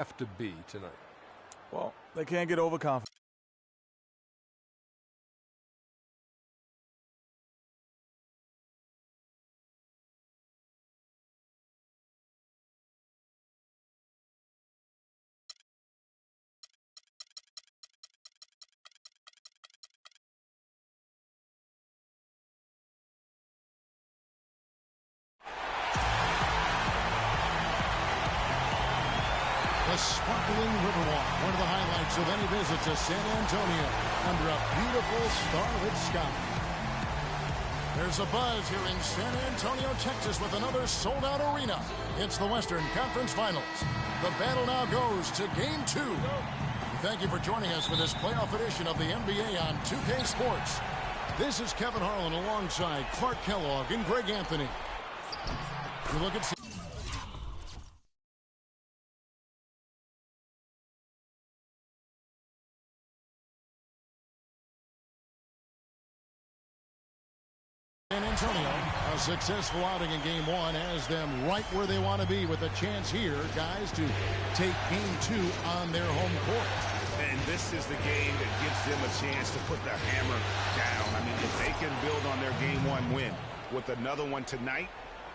have to be tonight? Well, they can't get overconfident. The sparkling Riverwalk, one of the highlights of any visit to San Antonio, under a beautiful starlit sky. There's a buzz here in San Antonio, Texas, with another sold-out arena. It's the Western Conference Finals. The battle now goes to Game 2. Thank you for joining us for this playoff edition of the NBA on 2K Sports. This is Kevin Harlan alongside Clark Kellogg and Greg Anthony. You look at San Antonio, a successful outing in Game 1 has them right where they want to be with a chance here, guys, to take Game 2 on their home court. And this is the game that gives them a chance to put the hammer down. I mean, if they can build on their Game 1 win with another one tonight,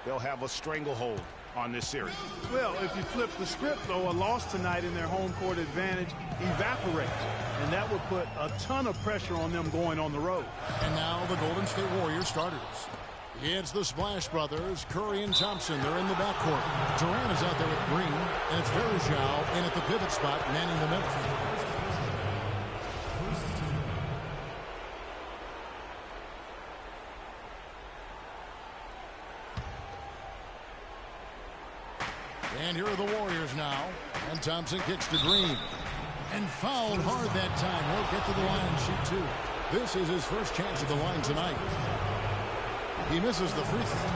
they'll have a stranglehold on this series. Well, if you flip the script, though, a loss tonight in their home court advantage evaporates. And that would put a ton of pressure on them going on the road. And now the Golden State Warriors starters. It's the Splash Brothers, Curry and Thompson. They're in the backcourt. Durant is out there with Green, and it's Verjao in at the pivot spot, manning the middle. And here are the Warriors now. And Thompson kicks to Green. And fouled hard that time. Won't get to the line and shoot two. This is his first chance at the line tonight. He misses the free throw.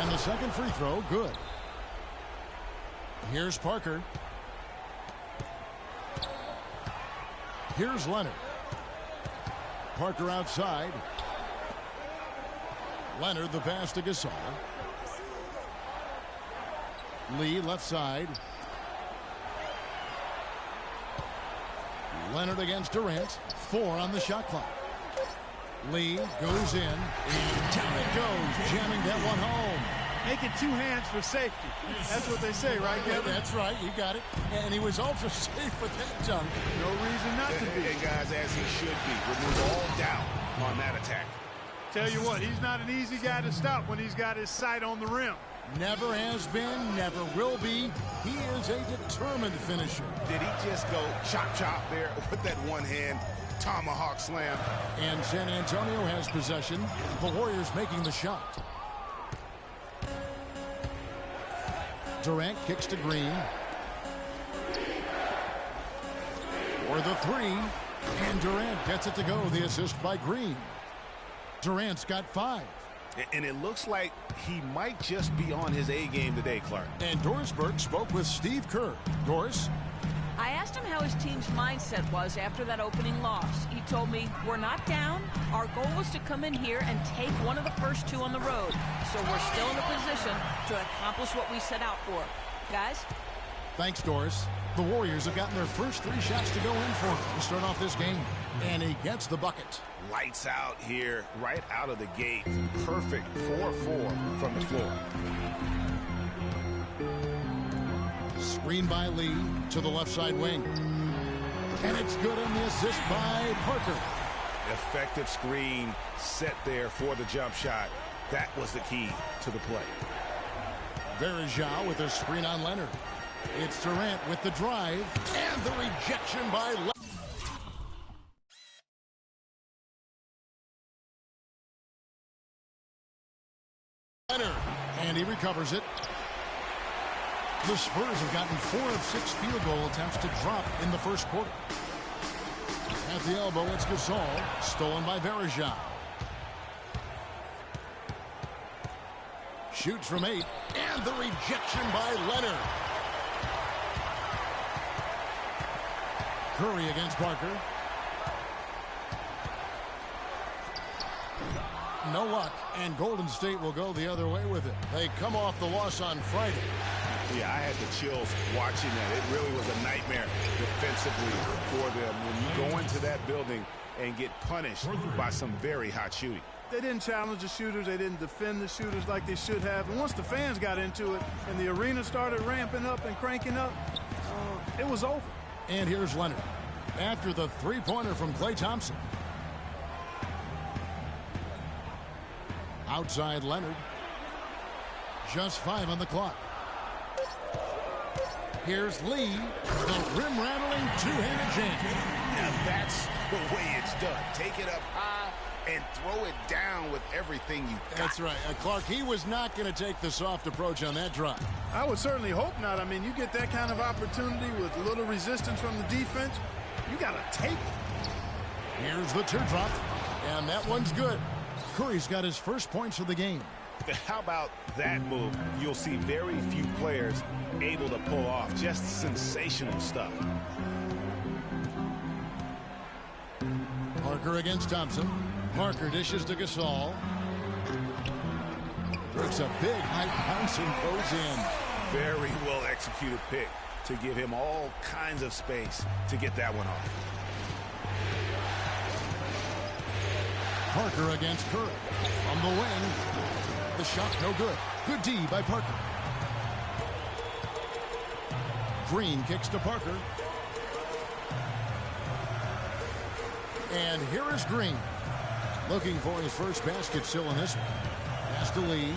And the second free throw, good. Here's Parker. Here's Leonard. Parker outside. Leonard the pass to Gasol. Lee left side. Leonard against Durant. 4 on the shot clock. Lee goes in. And down it goes. Jamming that one home. Making 2 hands for safety. That's what they say, right, Kevin? That's right. You got it. And he was also safe with that dunk. No reason not to be. And guys, as he should be. Remove all doubt on that attack. Tell you what, he's not an easy guy to stop when he's got his sight on the rim. Never has been, never will be. He is a determined finisher. Did he just go chop there with that one hand tomahawk slam? And San Antonio has possession. The Warriors making the shot. Durant kicks to Green. For the 3. And Durant gets it to go. The assist by Green. Durant's got 5. And it looks like he might just be on his A game today, Clark. And Doris Burke spoke with Steve Kerr. Doris? I asked him how his team's mindset was after that opening loss. He told me, we're not down. Our goal was to come in here and take one of the first 2 on the road. So we're still in a position to accomplish what we set out for. Guys? Thanks, Doris. The Warriors have gotten their first 3 shots to go in for to start off this game. And he gets the bucket. Lights out here, right out of the gate. Perfect 4-4 from the floor. Screen by Lee to the left side wing. And it's good on the assist by Parker. Effective screen set there for the jump shot. That was the key to the play. Verjao with a screen on Leonard. It's Durant with the drive. And the rejection by Leonard. And he recovers it. The Spurs have gotten 4 of 6 field goal attempts to drop in the first quarter. At the elbow, it's Gasol. Stolen by Verjao. Shoots from 8. And the rejection by Leonard. Curry against Parker. no luck, and Golden State will go the other way with it. They come off the loss on Friday. Yeah, I had the chills watching that. It really was a nightmare defensively for them when you go into that building and get punished by some very hot shooting. They didn't challenge the shooters. They didn't defend the shooters like they should have. And once the fans got into it and the arena started ramping up and cranking up, it was over. And here's Leonard after the three-pointer from Klay Thompson. Outside Leonard. Just 5 on the clock. Here's Lee, the rim-rattling two-handed jam. Now that's the way it's done. Take it up high and throw it down with everything you got. That's right. Clark, he was not going to take the soft approach on that drive. I would certainly hope not. I mean, you get that kind of opportunity with little resistance from the defense, you got to take it. Here's the teardrop, and that one's good. Curry's got his first points of the game. How about that move? You'll see very few players able to pull off just sensational stuff. Parker against Thompson. Parker dishes to Gasol. Works a big high bounce and goes in. Very well executed pick to give him all kinds of space to get that one off. Parker against Curry. From the wing. The shot no good. Good D by Parker. Green kicks to Parker. And here is Green. Looking for his first basket still in this one. Pass to Lee.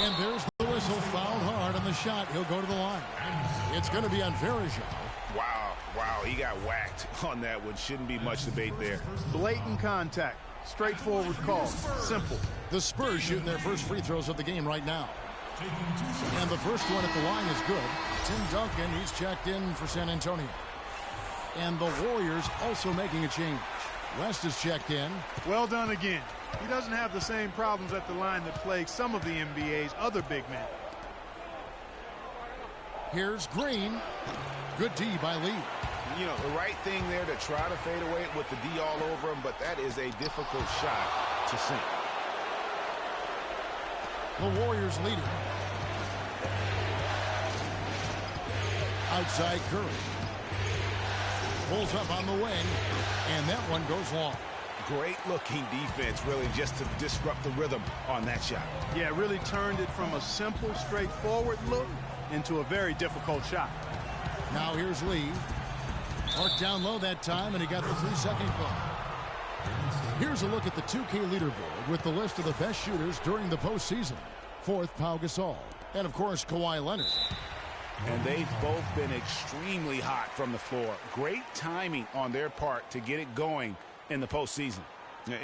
And there's the whistle. Fouled hard on the shot. He'll go to the line. It's going to be on Varejao. Wow, he got whacked on that one. Shouldn't be much debate there. Blatant contact. Straightforward call. Simple. The Spurs shooting their first free throws of the game right now. And the first one at the line is good. Tim Duncan, he's checked in for San Antonio. And the Warriors also making a change. West is checked in. Well done again. He doesn't have the same problems at the line that plague some of the NBA's other big men. Here's Green. Good D by Lee. You know, the right thing there to try to fade away with the D all over him, but that is a difficult shot to sink. The Warriors leading. Outside Curry. Pulls up on the wing, and that one goes long. Great looking defense, really, just to disrupt the rhythm on that shot. Yeah, really turned it from a simple, straightforward look into a very difficult shot. Now here's Lee. Marked down low that time, and he got the 3-second call. Here's a look at the 2K leaderboard with the list of the best shooters during the postseason. 4th, Pau Gasol. And, of course, Kawhi Leonard. And they've both been extremely hot from the floor. Great timing on their part to get it going in the postseason.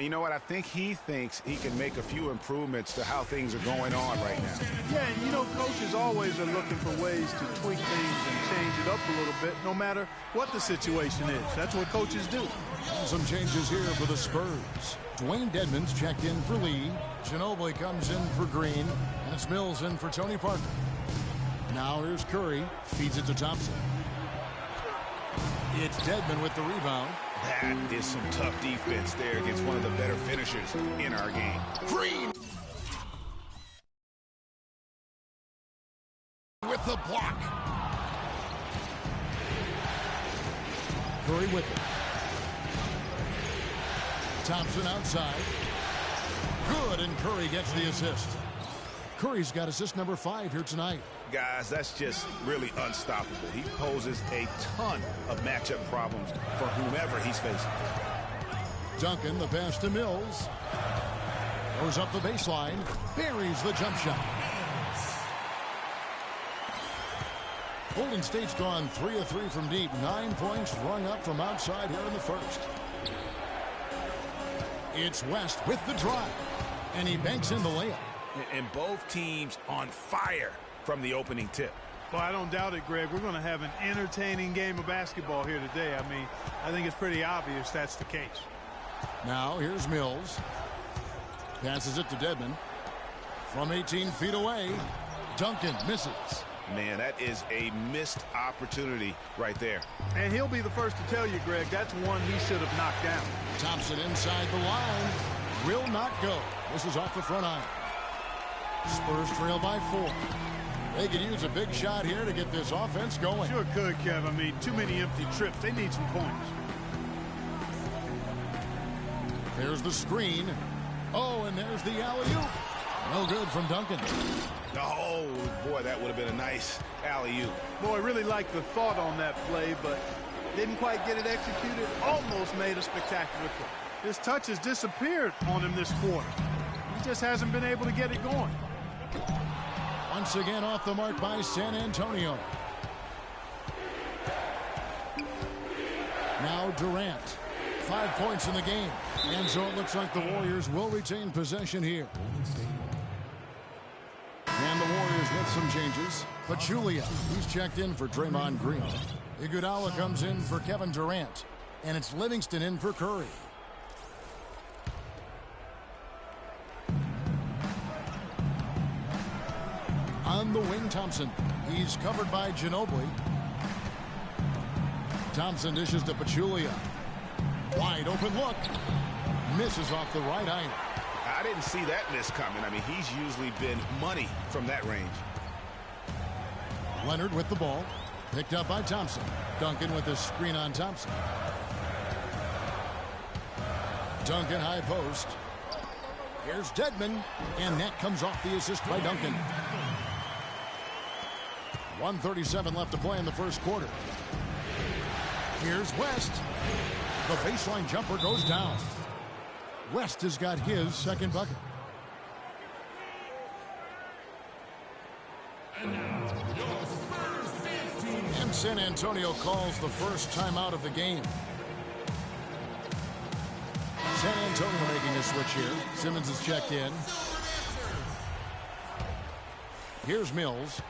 You know what? I think he thinks he can make a few improvements to how things are going on right now. Yeah, and you know, coaches always are looking for ways to tweak things and change it up a little bit, no matter what the situation is. That's what coaches do. Some changes here for the Spurs. Dwayne Dedmon's checked in for Lee. Ginobili comes in for Green. And it's Mills in for Tony Parker. Now here's Curry. Feeds it to Thompson. It's Dedmon with the rebound. That is some tough defense there against one of the better finishers in our game. Green with the block. Curry with it. Thompson outside. Good, and Curry gets the assist. Curry's got assist number 5 here tonight. Guys, that's just really unstoppable. He poses a ton of matchup problems for whomever he's facing. Duncan, the pass to Mills. Goes up the baseline. Buries the jump shot. Golden State's gone 3 of 3 from deep. 9 points rung up from outside here in the first. It's West with the drive. And he banks in the layup. And both teams on fire from the opening tip. Well, I don't doubt it, Greg. We're going to have an entertaining game of basketball here today. I mean, I think it's pretty obvious that's the case. Now here's Mills. Passes it to Dedmon. From 18 feet away, Duncan misses. Man, that is a missed opportunity right there. And he'll be the first to tell you, Greg, that's one he should have knocked down. Thompson inside the line. will not go. This is off the front iron. Spurs trail by 4. They could use a big shot here to get this offense going. Sure could, Kev. I mean, too many empty trips. They need some points. There's the screen. Oh, and there's the alley-oop. No good from Duncan. Oh, boy, that would have been a nice alley-oop. Boy, really liked the thought on that play, but didn't quite get it executed. Almost made a spectacular play. His touch has disappeared on him this quarter. He just hasn't been able to get it going. Once again off the mark by San Antonio. Now Durant. 5 points in the game. And so it looks like the Warriors will retain possession here. And the Warriors with some changes. Pachulia, he's checked in for Draymond Green. Iguodala comes in for Kevin Durant. And it's Livingston in for Curry. On the wing, Thompson. He's covered by Ginobili. Thompson dishes to Pachulia. Wide open look. Misses off the right iron. I didn't see that miss coming. I mean, he's usually been money from that range. Leonard with the ball. Picked up by Thompson. Duncan with the screen on Thompson. Duncan high post. Here's Dedmon. And that comes off the assist by Duncan. 1:37 left to play in the first quarter. Here's West. The baseline jumper goes down. West has got his second bucket. And San Antonio calls the first timeout of the game. San Antonio making a switch here. Simmons is checked in. Here's Mills.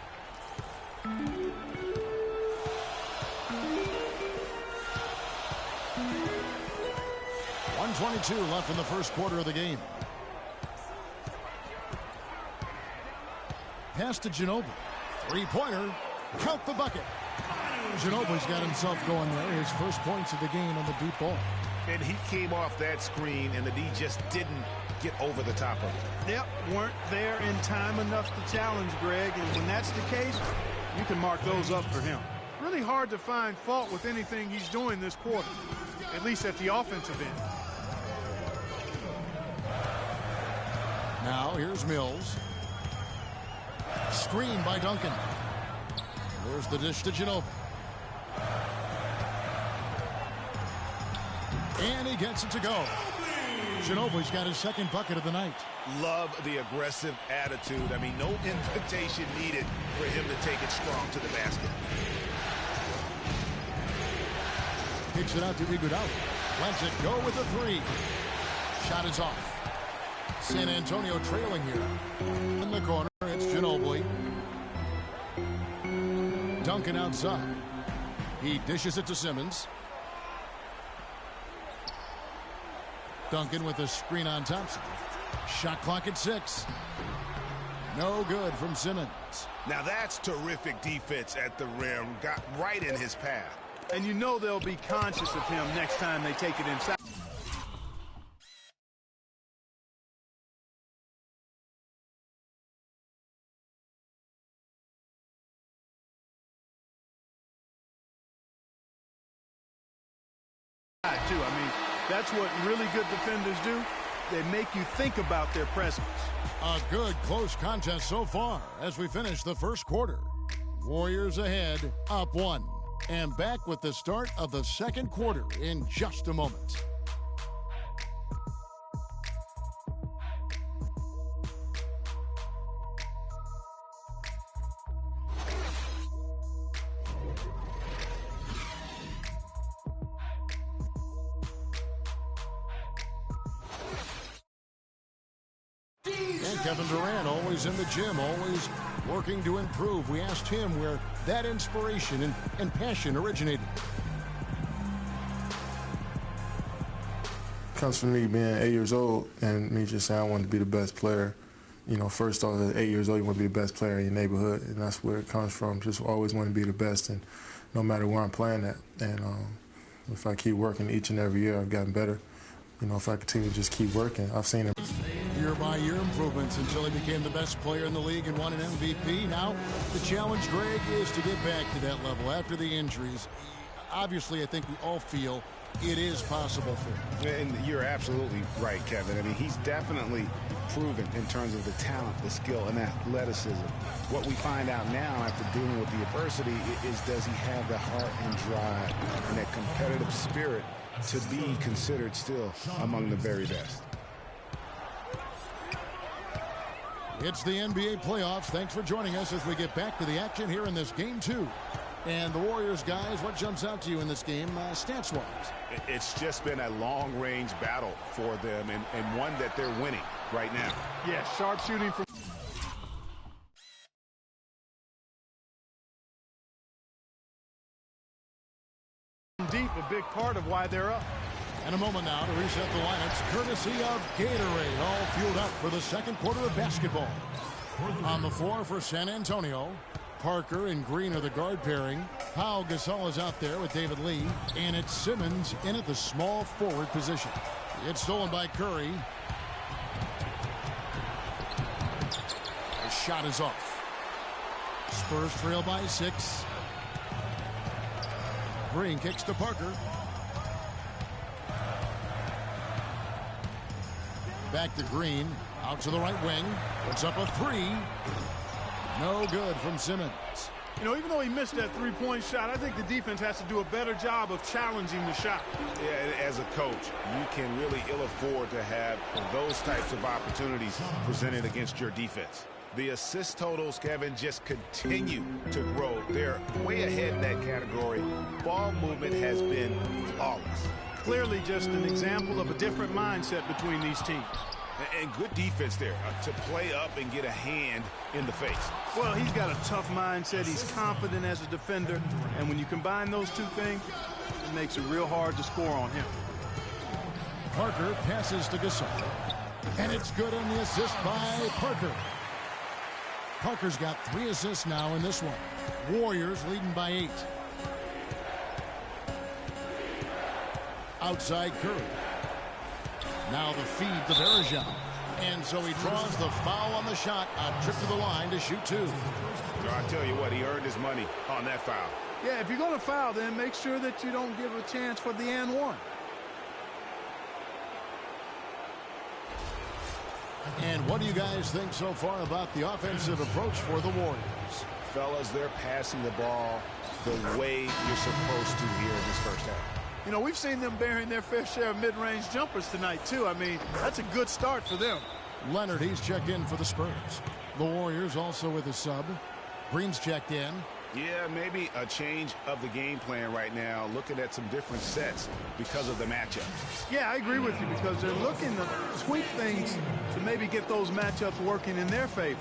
1:22 left in the first quarter of the game. Pass to Ginobili. Three-pointer. Count the bucket. Ginobili's got himself going there. His first points of the game on the deep ball. And he came off that screen, and the D just didn't get over the top of it. Yep, weren't there in time enough to challenge Greg, and when that's the case, you can mark those up for him. Really hard to find fault with anything he's doing this quarter, at least at the offensive end. Now here's Mills. Screen by Duncan. There's the dish to Ginobili. And he gets it to go. Ginobili's got his second bucket of the night. Love the aggressive attitude. I mean, no invitation needed for him to take it strong to the basket. Kicks it out to Iguodala. Lets it go with a three. Shot is off. San Antonio trailing here. In the corner, it's Ginobili. Duncan outside. He dishes it to Simmons. Duncan with a screen on Thompson. Shot clock at 6. No good from Simmons. Now that's terrific defense at the rim. Got right in his path. And you know they'll be conscious of him next time they take it inside. Too. I mean, that's what really good defenders do. They make you think about their presence. A good close contest so far as we finish the first quarter. Warriors ahead, up 1. And back with the start of the second quarter in just a moment. And Kevin Durant always in the gym, always working to improve. We asked him where that inspiration and passion originated. Comes from me being 8 years old and me just saying I wanted to be the best player. You know, first off, at 8 years old, you want to be the best player in your neighborhood, and that's where it comes from. Just always want to be the best, and no matter where I'm playing at. And if I keep working each and every year, I've gotten better. you know, if I continue to just keep working. I've seen it. Year-by-year improvements until he became the best player in the league and won an MVP. Now the challenge, Greg, is to get back to that level after the injuries. Obviously, I think we all feel it is possible for him. And you're absolutely right, Kevin. I mean, he's definitely proven in terms of the talent, the skill, and athleticism. What we find out now after dealing with the adversity is, does he have the heart and drive and that competitive spirit to be considered still among the very best? It's the NBA playoffs. Thanks for joining us as we get back to the action here in this game 2. And the Warriors, guys, what jumps out to you in this game, stats-wise? It's just been a long-range battle for them, and one that they're winning right now. Yeah, sharp shooting from deep, a big part of why they're up. And a moment now to reset the lineups, courtesy of Gatorade, all fueled up for the second quarter of basketball. On the floor for San Antonio, Parker and Green are the guard pairing. Pau Gasol is out there with David Lee, and it's Simmons in at the small forward position. It's stolen by Curry. The shot is off. Spurs trail by 6. Green kicks to Parker. Back to Green, out to the right wing. Puts up a 3. No good from Simmons. You know, even though he missed that three-point shot, I think the defense has to do a better job of challenging the shot. Yeah, as a coach, you can really ill afford to have those types of opportunities presented against your defense. The assist totals, Kevin, just continue to grow. They're way ahead in that category. Ball movement has been flawless. Clearly just an example of a different mindset between these teams. And good defense there to play up and get a hand in the face. Well, he's got a tough mindset. He's confident as a defender. And when you combine those two things, it makes it real hard to score on him. Parker passes to Gasol. And it's good on the assist by Parker. Parker's got 3 assists now in this one. Warriors leading by 8. Outside Curry. Now the feed to Bergeron. And so he draws the foul on the shot. A trip to the line to shoot 2. I tell you what, he earned his money on that foul. Yeah, if you're going to foul, then make sure that you don't give a chance for the and one. And what do you guys think so far about the offensive approach for the Warriors? Fellas, they're passing the ball the way you're supposed to here in this first half. You know, we've seen them bearing their fair share of mid-range jumpers tonight, too. I mean, that's a good start for them. Leonard, he's checked in for the Spurs. The Warriors also with a sub. Green's checked in. Yeah, maybe a change of the game plan right now, looking at some different sets because of the matchups. Yeah, I agree with you because they're looking to tweak things to maybe get those matchups working in their favor.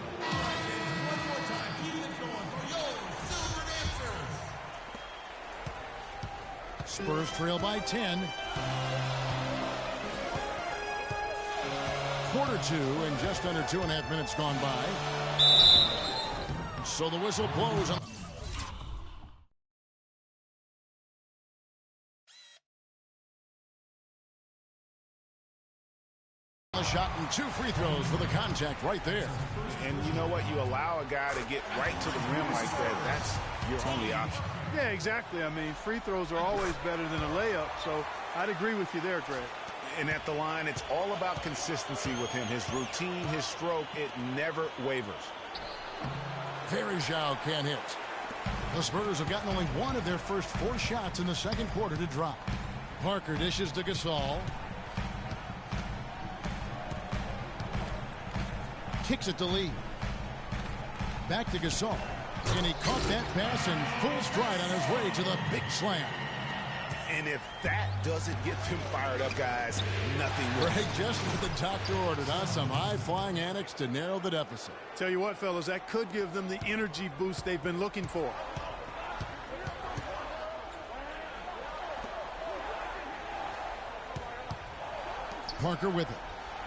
Spurs trail by 10. Quarter 2 and just under 2.5 minutes gone by. So the whistle blows on the shot and 2 free throws for the contact right there. And you know what? You allow a guy to get right to the rim like that. That's your only option. Yeah, exactly. I mean, free throws are always better than a layup, so I'd agree with you there, Greg. And at the line, it's all about consistency with him. His routine, his stroke, it never wavers. Bergeron can't hit. The Spurs have gotten only 1 of their first 4 shots in the second quarter to drop. Parker dishes to Gasol. Kicks it to Lee. Back to Gasol. And he caught that pass in full stride on his way to the big slam. And if that doesn't get them fired up, guys, nothing will. Greg, just what the doctor ordered, huh? Some high-flying antics to narrow the deficit. Tell you what, fellas, that could give them the energy boost they've been looking for. Parker with it.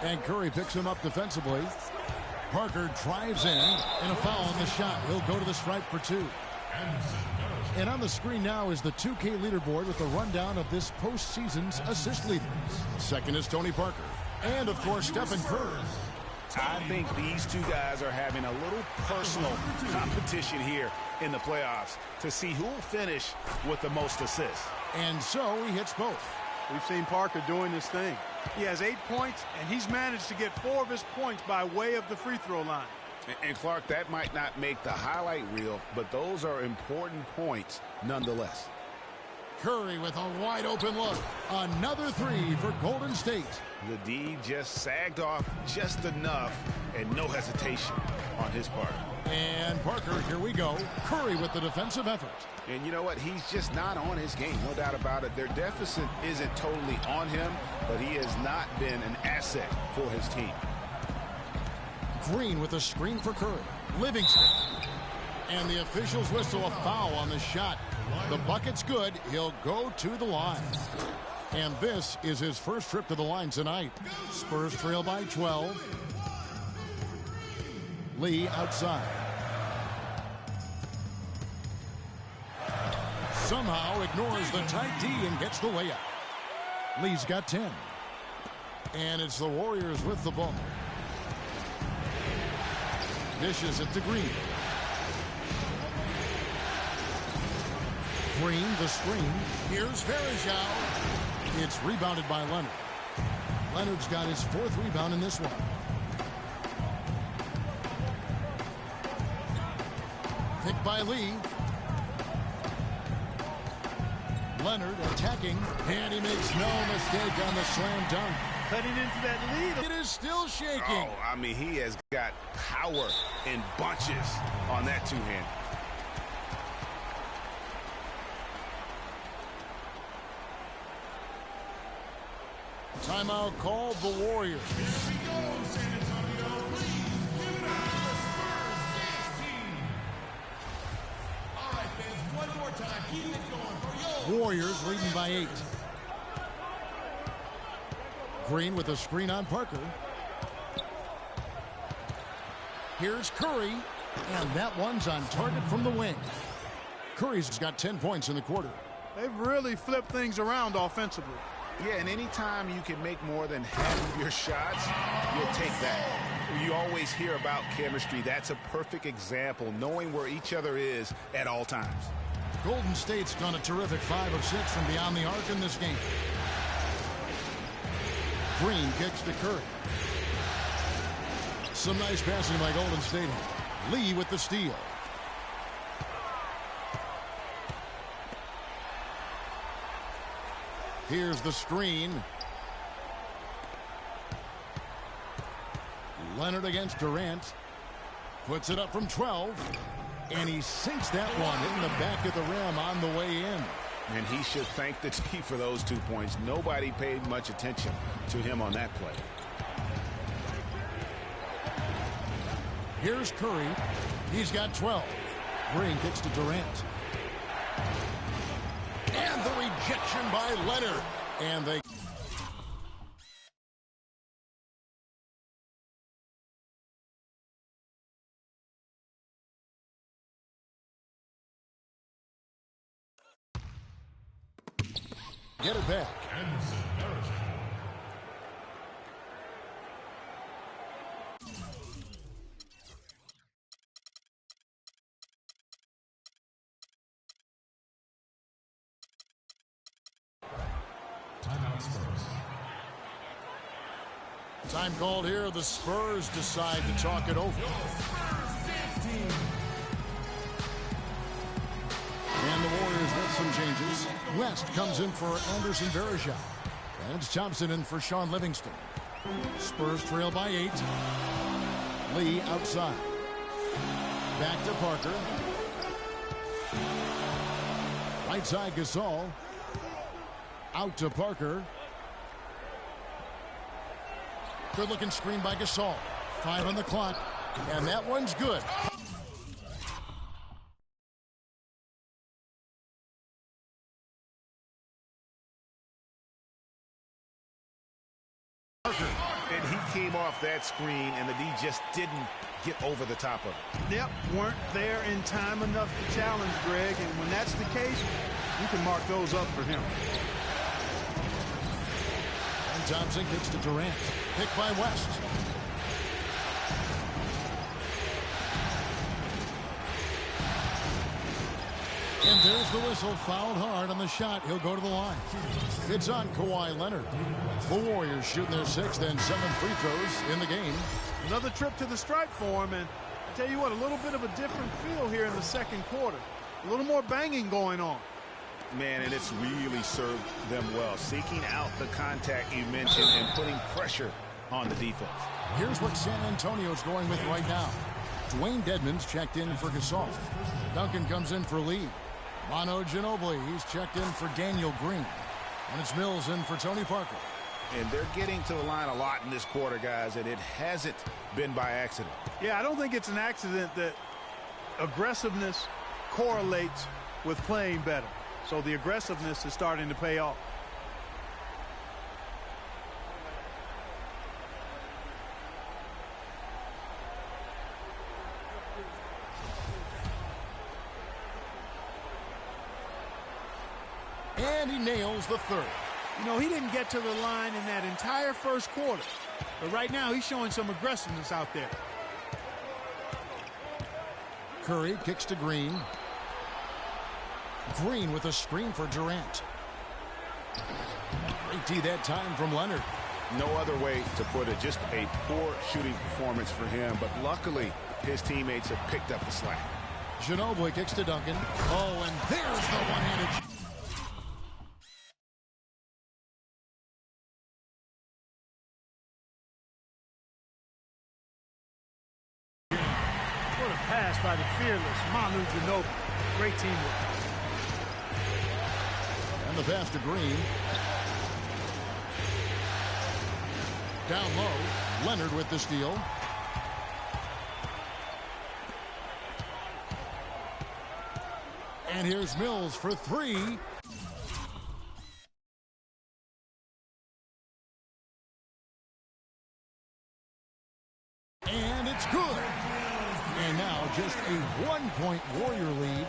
And Curry picks him up defensively. Parker drives in, and a foul on the shot. He'll go to the stripe for 2. And on the screen now is the 2K leaderboard with a rundown of this postseason's assist leaders. Second is Tony Parker. And, of course, Stephen Curry. I think these two guys are having a little personal competition here in the playoffs to see who will finish with the most assists. And so he hits both. We've seen Parker doing this thing. He has 8 points, and he's managed to get 4 of his points by way of the free throw line. And Clark, that might not make the highlight reel, but those are important points nonetheless. Curry with a wide open look. Another three for Golden State. The D just sagged off just enough and no hesitation on his part. And Parker, here we go. Curry with the defensive effort. And you know what? He's just not on his game, no doubt about it. Their deficit isn't totally on him, but he has not been an asset for his team. Green with a screen for Curry. Livingston. And the officials whistle a foul on the shot. The bucket's good. He'll go to the line. And this is his first trip to the line tonight. Spurs trail by 12. Lee outside. Somehow ignores the tight D and gets the layup. Lee's got 10. And it's the Warriors with the ball. Dishes it to Green. Green, the screen. Here's Varejao. It's rebounded by Leonard. Leonard's got his 4th rebound in this one. Picked by Lee. Leonard attacking, and he makes no mistake on the slam dunk. Cutting into that lead. It is still shaking. Oh, I mean, he has got power in bunches on that two-hand. Timeout called the Warriors. Here we go, San Antonio. Please give it up for the Spurs dance team. All right, fans, one more time. Keep it going for your Warriors leading by 8. Green with a screen on Parker. Here's Curry, and that one's on target from the wing. Curry's got 10 points in the quarter. They've really flipped things around offensively. Yeah, and anytime you can make more than half of your shots, you'll take that. You always hear about chemistry. That's a perfect example, knowing where each other is at all times. Golden State's done a terrific 5 of 6 from beyond the arc in this game. Green kicks to Curry. Some nice passing by Golden State. Lee with the steal. Here's the screen. Leonard against Durant. Puts it up from 12. And he sinks that one in the back of the rim on the way in. And he should thank the team for those 2 points. Nobody paid much attention to him on that play. Here's Curry. He's got 12. Green kicks to Durant. And the rejection by Leonard. And they... get it back. timeout Spurs. Time called here. The Spurs decide to talk it over. And the Warriors with some changes. West comes in for Anderson Varejao. And it's Thompson in for Sean Livingston. Spurs trail by 8. Lee outside. Back to Parker. Right side Gasol. Out to Parker. Good looking screen by Gasol. 5 on the clock. And that one's good. And he came off off that screen, and the D just didn't get over the top of it. Yep, weren't there in time enough to challenge Greg, and when that's the case, you can mark those up for him. And Thompson gets to Durant. Picked by West. And there's the whistle. Fouled hard on the shot. He'll go to the line. It's on Kawhi Leonard. The Warriors shooting their 6th and 7th free throws in the game. Another trip to the stripe for him, and I tell you what, a little bit of a different feel here in the second quarter. A little more banging going on. Man, and it's really served them well. Seeking out the contact you mentioned and putting pressure on the defense. Here's what San Antonio's going with right now. Dwayne Dedmon's checked in for Gasol. Duncan comes in for Lee. Manu Ginobili, he's checked in for Daniel Green. And it's Mills in for Tony Parker. And they're getting to the line a lot in this quarter, guys, and it hasn't been by accident. Yeah, I don't think it's an accident that aggressiveness correlates with playing better. So the aggressiveness is starting to pay off. And he nails the 3rd. You know, he didn't get to the line in that entire first quarter. But right now, he's showing some aggressiveness out there. Curry kicks to Green. Green with a screen for Durant. Great D that time from Leonard. No other way to put it. Just a poor shooting performance for him. But luckily, his teammates have picked up the slack. Ginobili kicks to Duncan. Oh, and there's the one-handed. What a pass by the fearless Manu Ginobili. Great teamwork. And the pass to Green. Down low, Leonard with the steal. And here's Mills for 3. And it's good. And now just a 1-point Warrior lead.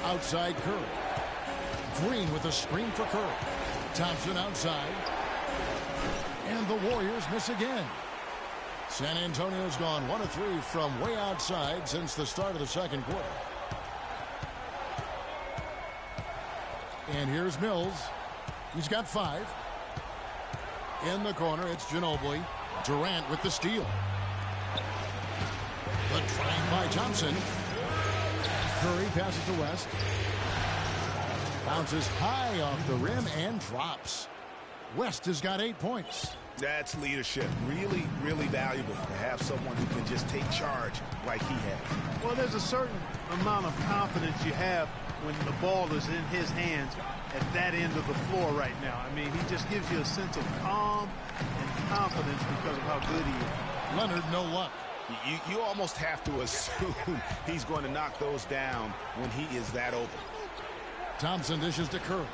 Outside Curry. Green with a screen for Curry. Thompson outside. And the Warriors miss again. San Antonio's gone 1 of 3 from way outside since the start of the second quarter. And here's Mills. He's got 5. In the corner, it's Ginobili. Durant with the steal. The drive by Thompson. Curry passes to West. Bounces high off the rim and drops. West has got 8 points. That's leadership. Really, really valuable to have someone who can just take charge like he has. Well, there's a certain amount of confidence you have when the ball is in his hands at that end of the floor right now. I mean, he just gives you a sense of calm and confidence because of how good he is. Leonard, no luck. You almost have to assume he's going to knock those down when he is that open. Thompson dishes to Curry.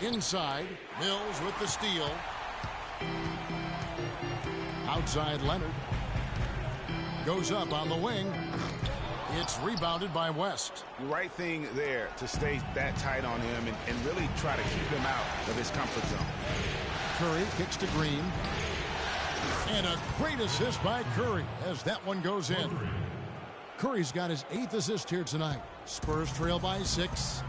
Inside, Mills with the steal. Outside, Leonard. Goes up on the wing. It's rebounded by West. The right thing there to stay that tight on him and really try to keep him out of his comfort zone. Curry kicks to Green. And a great assist by Curry as that one goes in. Curry's got his 8th assist here tonight. Spurs trail by 6.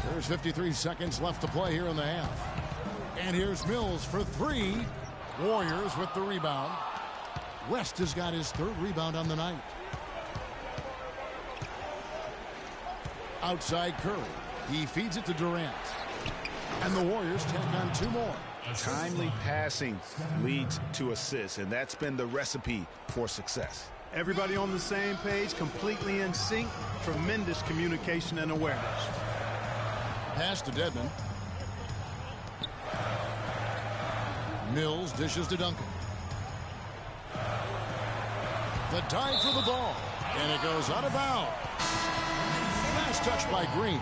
There's 53 seconds left to play here in the half. And here's Mills for 3. Warriors with the rebound. West has got his 3rd rebound on the night. Outside Curry. He feeds it to Durant. And the Warriors take on 2 more. Timely passing leads to assists, and that's been the recipe for success. Everybody on the same page, completely in sync. Tremendous communication and awareness. Pass to Dedmon. Mills dishes to Duncan. The dive for the ball. And it goes out of bounds. Nice touch by Green.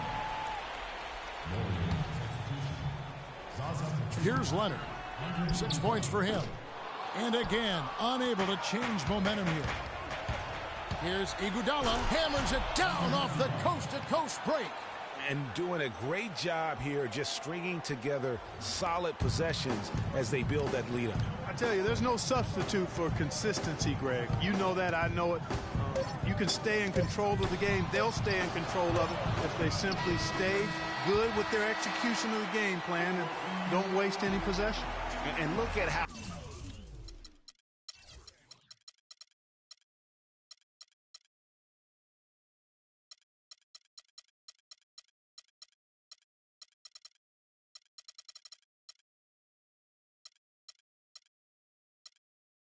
Here's Leonard. 6 points for him. And again, unable to change momentum here. Here's Iguodala. Hammers it down off the coast-to-coast break. And doing a great job here just stringing together solid possessions as they build that lead up. I tell you, there's no substitute for consistency, Greg. You know that. I know it. You can stay in control of the game. They'll stay in control of it if they simply stay good with their execution of the game plan and don't waste any possession. And look at how...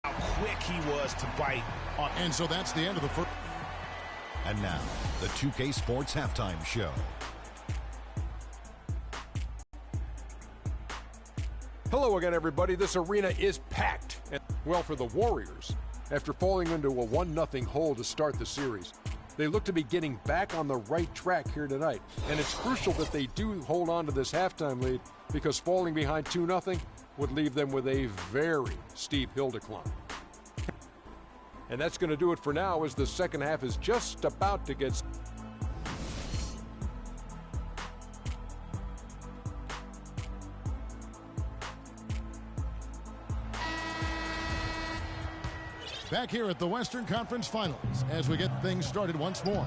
how quick he was to bite on. And so that's the end of the first. And now, the 2K Sports Halftime Show. Hello again, everybody. This arena is packed. And, well, for the Warriors, after falling into a 1-0 hole to start the series, they look to be getting back on the right track here tonight. And it's crucial that they do hold on to this halftime lead, because falling behind 2-0 would leave them with a very steep hill to climb. And that's going to do it for now, as the second half is just about to get... Back here at the Western Conference Finals as we get things started once more.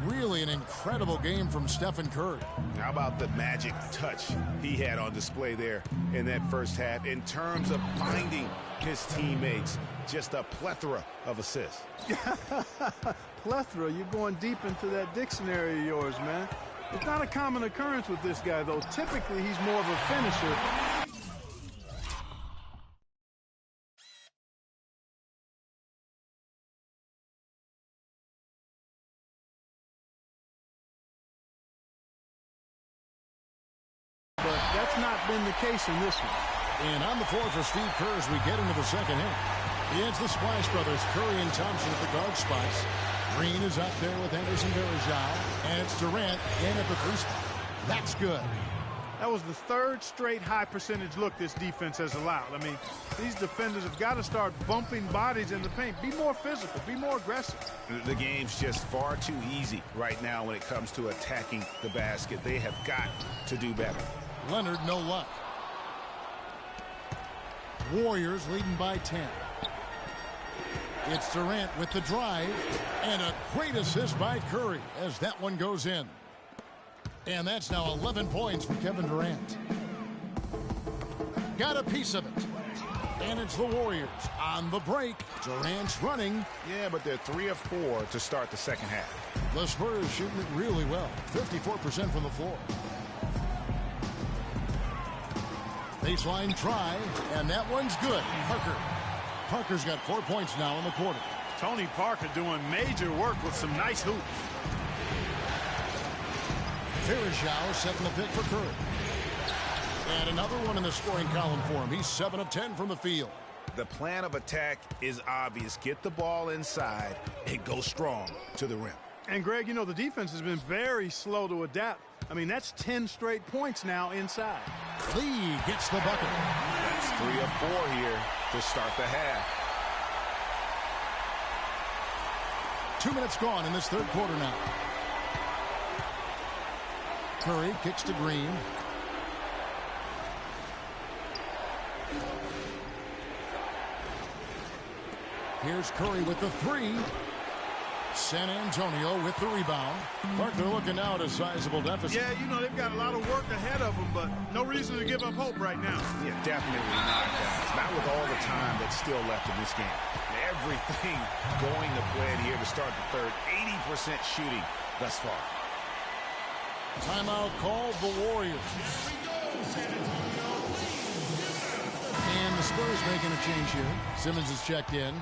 Really an incredible game from Stephen Curry. How about the magic touch he had on display there in that first half in terms of finding his teammates? Just a plethora of assists. Plethora, you're going deep into that dictionary of yours, man. It's not a common occurrence with this guy, though. Typically, he's more of a finisher. But that's not been the case in this one. And on the floor for Steve Kerr as we get into the second half. It's the Splash Brothers, Curry and Thompson at the guard spots. Green is out there with Anderson Varejao. And it's Durant in at the three spot. That's good. That was the third straight high percentage look this defense has allowed. I mean, these defenders have got to start bumping bodies in the paint. Be more physical. Be more aggressive. The game's just far too easy right now when it comes to attacking the basket. They have got to do better. Leonard, no luck. Warriors leading by 10. It's Durant with the drive, and a great assist by Curry as that one goes in. And that's now 11 points for Kevin Durant. Got a piece of it. And it's the Warriors on the break. Durant's running. Yeah, but they're 3 of 4 to start the second half. The Spurs shooting it really well. 54% from the floor. Baseline try, and that one's good. Parker's got 4 points now in the quarter. Tony Parker doing major work with some nice hoops. Varejao setting the pick for Curry. And another one in the scoring column for him. He's 7 of 10 from the field. The plan of attack is obvious. Get the ball inside and go strong to the rim. And, Greg, you know, the defense has been very slow to adapt. I mean, that's 10 straight points now inside. Lee gets the bucket. That's 3 of 4 here to start the half. 2 minutes gone in this third quarter now. Curry kicks to Green. Here's Curry with the three. San Antonio with the rebound. Clark, they're looking now at a sizable deficit. Yeah, you know, they've got a lot of work ahead of them, but no reason to give up hope right now. Yeah, definitely not, guys. Not with all the time that's still left in this game. Everything going to plan here to start the third. 80% shooting thus far. Timeout called the Warriors. And the Spurs making a change here. Simmons is checked in.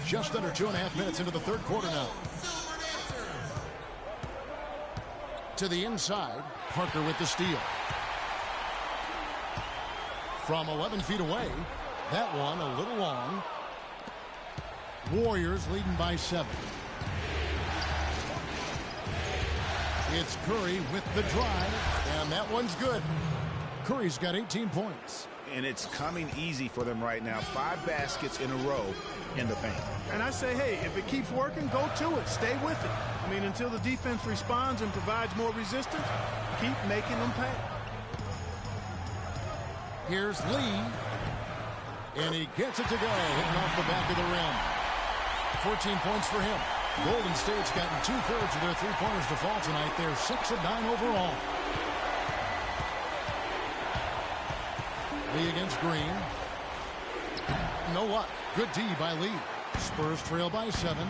Just under 2.5 minutes into the third quarter now. To the inside, Parker with the steal. From 11 feet away, that one a little long. Warriors leading by 7. It's Curry with the drive, and that one's good. Curry's got 18 points. And it's coming easy for them right now. 5 baskets in a row in the paint. And I say, hey, if it keeps working, go to it. Stay with it. I mean, until the defense responds and provides more resistance, keep making them pay. Here's Lee. And he gets it to go, hitting off the back of the rim. 14 points for him. Golden State's gotten 2/3 of their three-pointers to fall tonight. They're 6 of 9 overall. Lee against Green. No luck. Good D by Lee. Spurs trail by 7.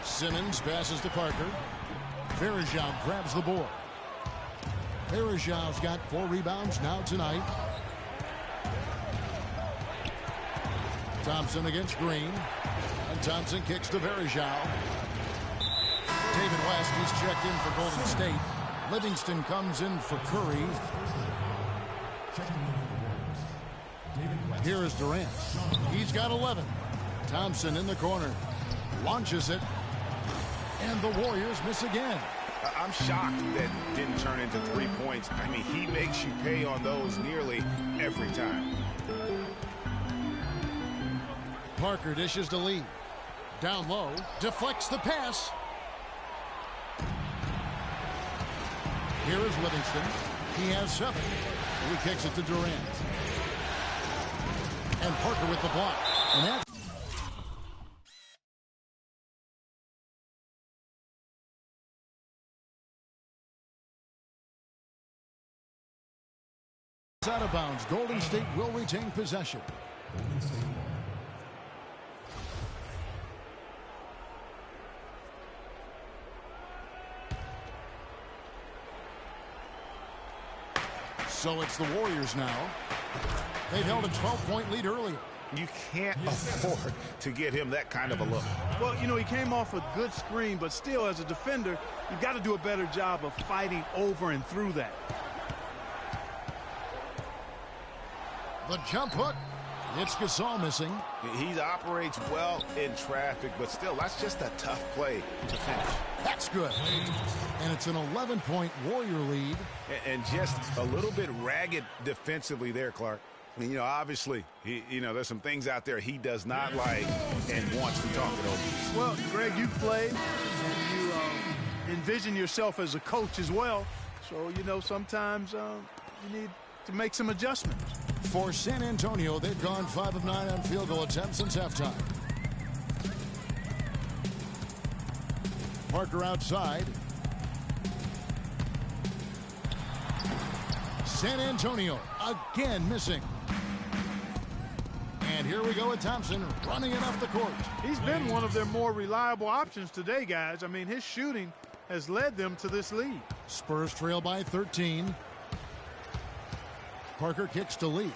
Simmons passes to Parker. Verejao grabs the board. Verejao's got 4 rebounds now tonight. Thompson against Green. And Thompson kicks to Verejao. David West, he's checked in for Golden State. Livingston comes in for Curry. Here is Durant. He's got 11. Thompson in the corner. Launches it. And the Warriors miss again. I'm shocked that didn't turn into 3 points. I mean, he makes you pay on those nearly every time. Parker dishes to Lee. Down low. Deflects the pass. Here is Livingston. He has 7. He kicks it to Durant. And Parker with the block. And that out of bounds. Golden State will retain possession. So it's the Warriors now. They've held a 12-point lead earlier. You can't afford to get him that kind of a look. Well, you know, he came off a good screen, but still, as a defender, you've got to do a better job of fighting over and through that. The jump hook. It's Gasol missing. He operates well in traffic, but still, that's just a tough play to finish. That's good. And it's an 11-point Warrior lead. And just a little bit ragged defensively there, Clark. I mean, you know, obviously, there's some things out there he does not like and wants to talk it over. Well, Greg, you've played, and you envision yourself as a coach as well. So, you know, sometimes you need to make some adjustments. For San Antonio, they've gone 5 of 9 on field goal attempts since halftime. Parker outside. San Antonio again missing. And here we go with Thompson running it off the court. He's been one of their more reliable options today, guys. I mean, his shooting has led them to this lead. Spurs trail by 13. Parker kicks to Lee.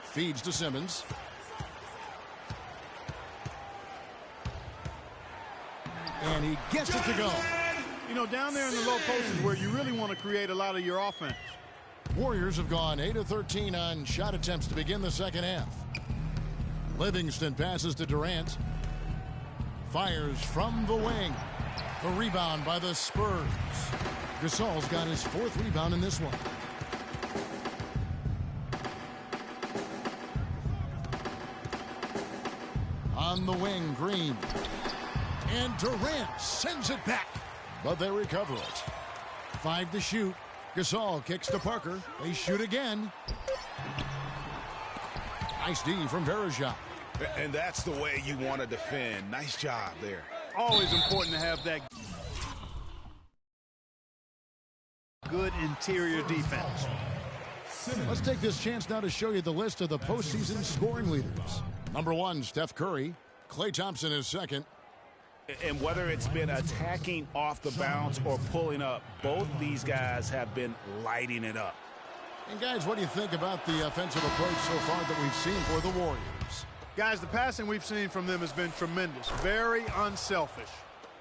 Feeds to Simmons. And he gets it to go. You know, down there in the low post is where you really want to create a lot of your offense. Warriors have gone 8 of 13 on shot attempts to begin the second half. Livingston passes to Durant. Fires from the wing. The rebound by the Spurs. Gasol's got his 4th rebound in this one. On the wing, Green. And Durant sends it back. But they recover it. 5 to shoot. Gasol kicks to Parker. They shoot again. Nice D from Verejao. And that's the way you want to defend. Nice job there. Always important to have that good interior defense. Let's take this chance now to show you the list of the postseason scoring leaders. Number 1, Steph Curry. Klay Thompson is second. And whether it's been attacking off the bounce or pulling up, both these guys have been lighting it up. And guys, what do you think about the offensive approach so far that we've seen for the Warriors? Guys, the passing we've seen from them has been tremendous. Very unselfish.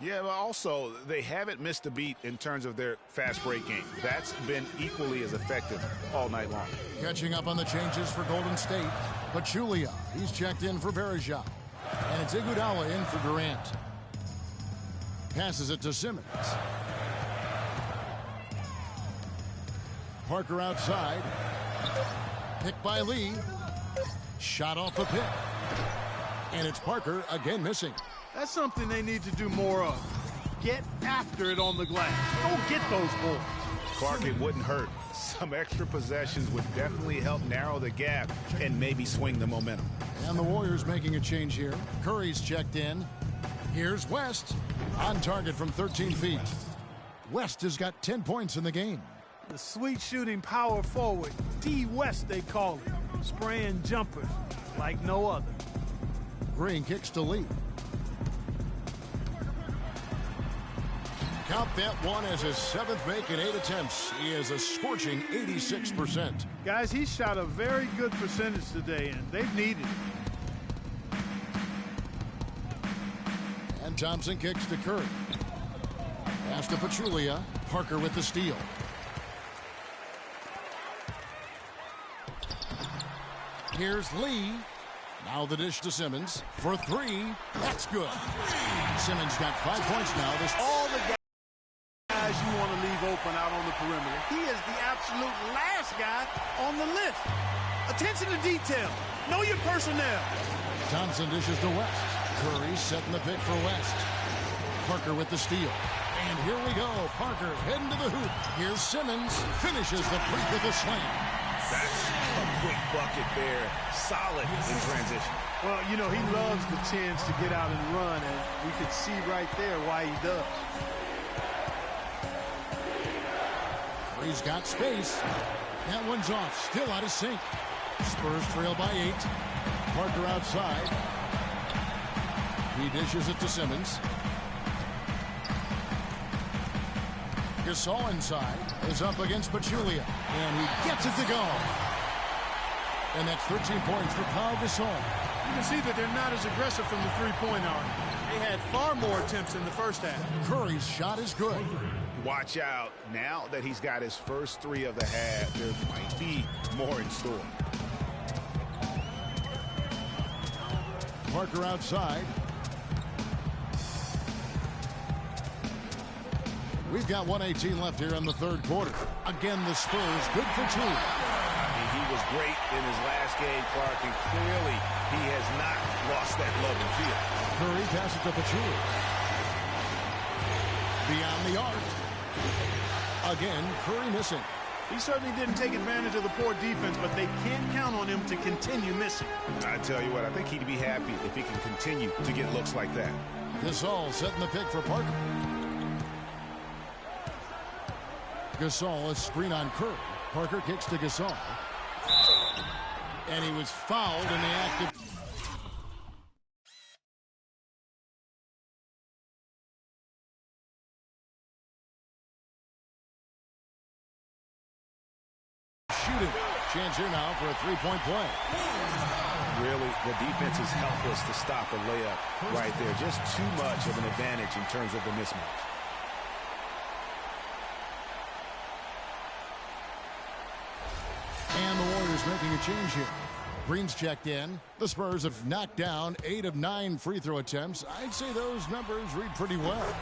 Yeah, but also, they haven't missed a beat in terms of their fast break game. That's been equally as effective all night long. Catching up on the changes for Golden State. Pachulia, he's checked in for Verejao. And it's Iguodala in for Durant. Passes it to Simmons. Parker outside. Picked by Lee. Shot off the pick. And it's Parker again missing. That's something they need to do more of. Get after it on the glass. Go get those balls. Clark, it wouldn't hurt. Some extra possessions would definitely help narrow the gap and maybe swing the momentum. And the Warriors making a change here. Curry's checked in. Here's West. On target from 13 feet. West has got 10 points in the game. The sweet shooting power forward, D West they call him. Spraying jumpers like no other. Green kicks to Lee. Count that one as his 7th make in 8 attempts. He has a scorching 86%. Guys, he shot a very good percentage today, and they've needed it. And Thompson kicks to Curry. Pass to Pachulia. Parker with the steal. Here's Lee. Now the dish to Simmons for 3. That's good. Simmons got 5 points now. This all the guys you want to leave open out on the perimeter. He is the absolute last guy on the list. Attention to detail. Know your personnel. Thompson dishes to West. Curry setting the pick for West. Parker with the steal. And here we go. Parker heading to the hoop. Here's Simmons. Finishes the break with a slam. That's a quick bucket there. Solid in transition. Well, you know, he loves the chance to get out and run, and we could see right there why he does. He's got space. That one's off. Still out of sync. Spurs trail by 8. Parker outside. He dishes it to Simmons. Gasol inside is up against Pachulia, and he gets it to go. And that's 13 points for Pau Gasol. You can see that they're not as aggressive from the three-point arc. They had far more attempts in the first half. Curry's shot is good. Watch out. Now that he's got his first 3 of the half, there might be more in store. Parker outside. We've got 1:18 left here in the third quarter. Again, the Spurs good for 2. I mean, he was great in his last game, Clark, and clearly he has not lost that love and feel. Curry passes to Pachulia. Beyond the arc. Again, Curry missing. He certainly didn't take advantage of the poor defense, but they can't count on him to continue missing. I tell you what, I think he'd be happy if he can continue to get looks like that. Gasol setting the pick for Parker. Gasol, a screen on Curry. Parker kicks to Gasol. And he was fouled in the act of shooting. Chance here now for a three-point play. Really, the defense is helpless to stop a layup right there. Just too much of an advantage in terms of the mismatch. And the Warriors making a change here. Green's checked in. The Spurs have knocked down 8 of 9 free throw attempts. I'd say those numbers read pretty well.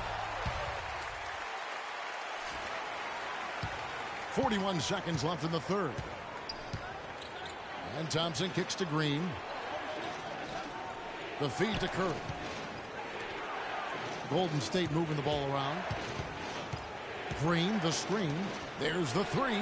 41 seconds left in the third. And Thompson kicks to Green. The feed to Curry. Golden State moving the ball around. Green, the screen. There's the 3.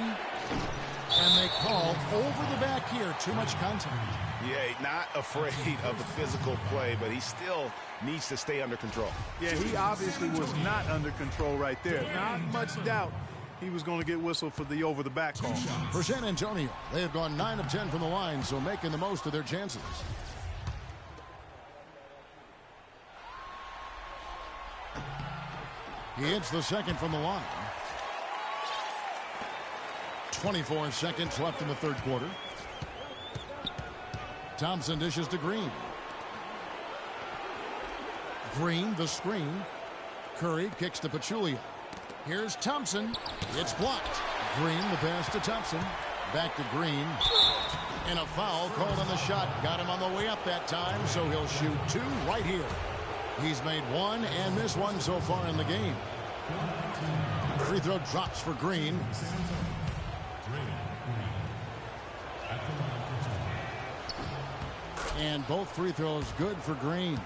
And they called over the back here. Too much contact. Yeah, not afraid of the physical play, but he still needs to stay under control. Yeah, he obviously was not under control right there. Not much doubt he was going to get whistled for the over-the-back call. For San Antonio, they have gone 9 of 10 from the line, so making the most of their chances. He hits the second from the line. 24 seconds left in the third quarter. Thompson dishes to Green. Green, the screen. Curry kicks to Pachulia. Here's Thompson. It's blocked. Green, the pass to Thompson. Back to Green. And a foul called on the shot. Got him on the way up that time, so he'll shoot 2 right here. He's made one and missed one so far in the game. Free throw drops for Green. And both free throws good for Green.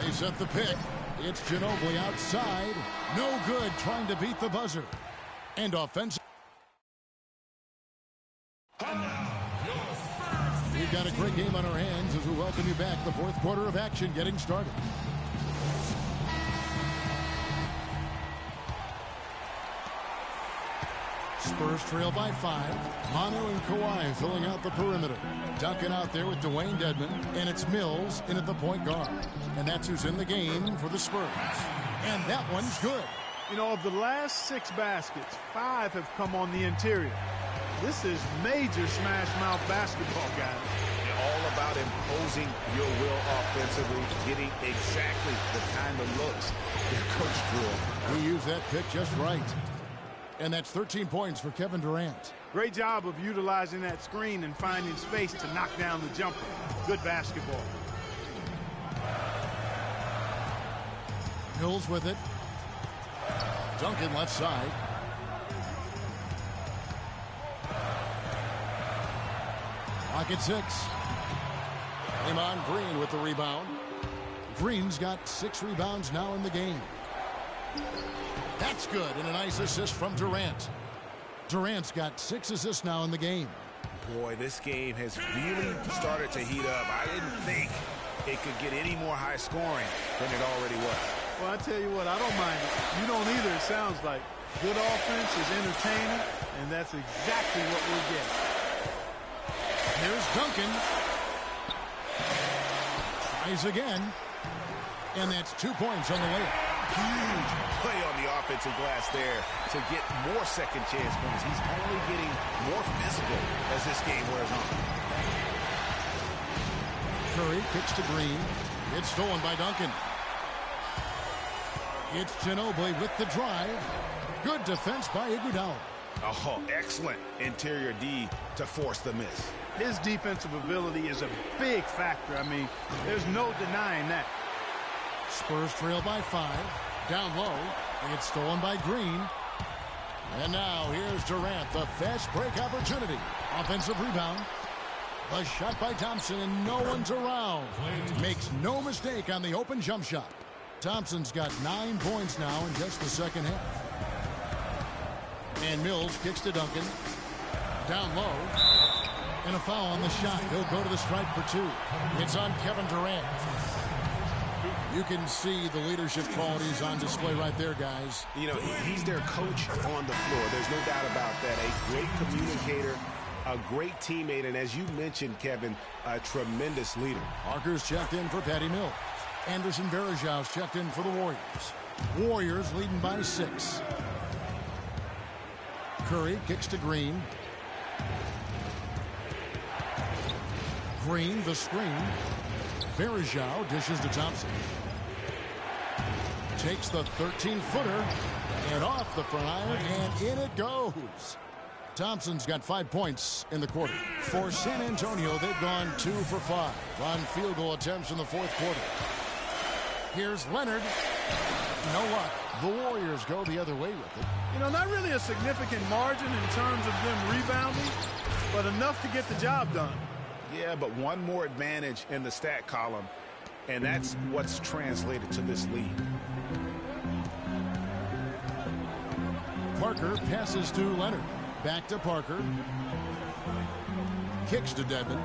They set the pick. It's Ginobili outside. No good, trying to beat the buzzer. And offensive. We've got a great game on our hands as we welcome you back. The fourth quarter of action getting started. Spurs trail by 5. Manu and Kawhi filling out the perimeter. Duncan out there with Dwayne Dedmon, and it's Mills in at the point guard. And that's who's in the game for the Spurs. And that one's good. You know, of the last 6 baskets, 5 have come on the interior. This is major smash mouth basketball, guys. All about imposing your will offensively, getting exactly the kind of looks your coach drew. He used that pick just right. And that's 13 points for Kevin Durant. Great job of utilizing that screen and finding space to knock down the jumper. Good basketball. Mills with it. Duncan left side. Clock at 6. Draymond Green with the rebound. Green's got 6 rebounds now in the game. That's good, and a nice assist from Durant. Durant's got 6 assists now in the game. Boy, this game has really started to heat up. I didn't think it could get any more high scoring than it already was. Well, I tell you what, I don't mind it. You don't either, it sounds like. Good offense is entertaining, and that's exactly what we're getting. Here's Duncan. Tries again. And that's 2 points on the layup. Huge play on the offensive glass there to get more second chance points. He's only getting more physical as this game wears on. Curry kicks to Green. It's stolen by Duncan. It's Ginobili with the drive. Good defense by Iguodala. Oh, excellent interior D to force the miss. His defensive ability is a big factor. I mean, there's no denying that. Spurs trail by 5. Down low. And it's stolen by Green. And now here's Durant. The fast break opportunity. Offensive rebound. The shot by Thompson, and no one's around. Makes no mistake on the open jump shot. Thompson's got 9 points now in just the second half. And Mills kicks to Duncan. Down low. And a foul on the shot. He'll go to the stripe for 2. It's on Kevin Durant. You can see the leadership qualities on display right there, guys. You know, he's their coach on the floor. There's no doubt about that. A great communicator, a great teammate, and as you mentioned, Kevin, a tremendous leader. Parker's checked in for Patty Mills. Anderson Varejão's checked in for the Warriors. Warriors leading by 6. Curry kicks to Green. Green, the screen. Varejão dishes to Thompson. Takes the 13-footer and off the front iron, and in it goes. Thompson's got 5 points in the quarter. For San Antonio, they've gone 2 for 5 on field goal attempts in the fourth quarter. Here's Leonard. No luck. The Warriors go the other way with it. You know, not really a significant margin in terms of them rebounding, but enough to get the job done. Yeah, but one more advantage in the stat column, and that's what's translated to this lead. Parker passes to Leonard. Back to Parker. Kicks to Dedmon.